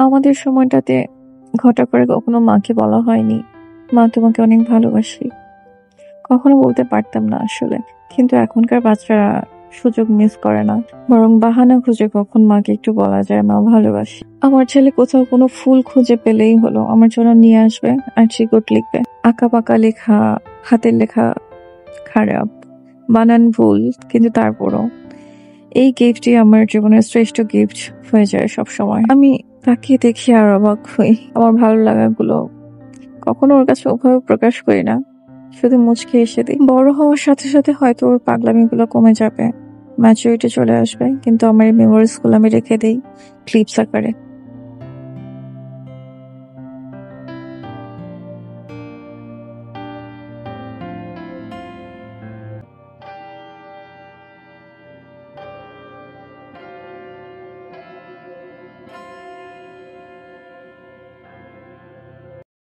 আমাদের সময়টাতে ঘটা করে কখনো মাকে বলা হয়নি, মা তোমাকে অনেক ভালোবাসি। কখনো বলতে পারতাম না আসলে। কিন্তু এখনকার বাচ্চারা সুযোগ মিস করে না, বরং বাহানা খুঁজে কখন মাকে একটু বলা যায় মা ভালোবাসি। আমার ছেলে কোথাও কোনো ফুল খুঁজে পেলেই হলো আমার জন্য নিয়ে আসবে আর চিকট লিখবে। আঁকা পাকা লেখা, হাতের লেখা খারাপ, বানান ভুল, কিন্তু তারপরও এই গিফটই আমার জীবনের শ্রেষ্ঠ গিফট হয়ে যায় সব সময়। আমি তাকে দেখি আর অবাক হই। আমার ভালো লাগাগুলো কখনো ওর কাছে ওভাবে প্রকাশ করি না, শুধু মুচকে এসে দিই। বড় হওয়ার সাথে সাথে হয়তো ওর পাগলামিগুলো কমে যাবে, ম্যাচুরিটি চলে আসবে, কিন্তু আমার এই মেমোরিজ গুলো আমি রেখে দিই ক্লিপস আকারে।